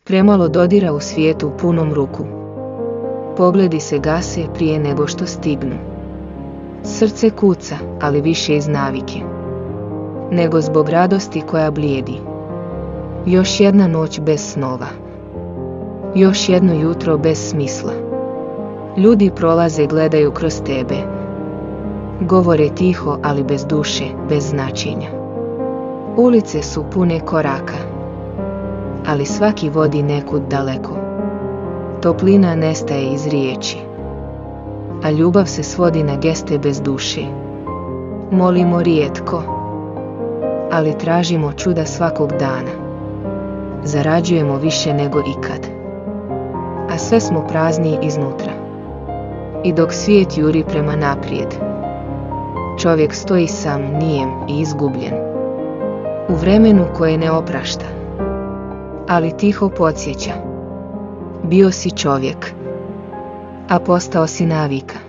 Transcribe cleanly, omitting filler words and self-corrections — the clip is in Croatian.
Premalo dodira u svijetu punom ruku. Pogledi se gase prije nego što stignu. Srce kuca, ali više iz navike nego zbog radosti koja blijedi. Još jedna noć bez snova. Još jedno jutro bez smisla. Ljudi prolaze, gledaju kroz tebe. Govore tiho, ali bez duše, bez značenja. Ulice su pune koraka, ali svaki vodi nekud daleko. Toplina nestaje iz riječi, a ljubav se svodi na geste bez duše. Molimo rijetko, ali tražimo čuda svakog dana. Zarađujemo više nego ikad, a sve smo prazniji iznutra. I dok svijet juri prema naprijed, čovjek stoji sam, nijem i izgubljen. U vremenu koje ne oprašta, ali tiho podsjeća. Bio si čovjek, a postao si navika.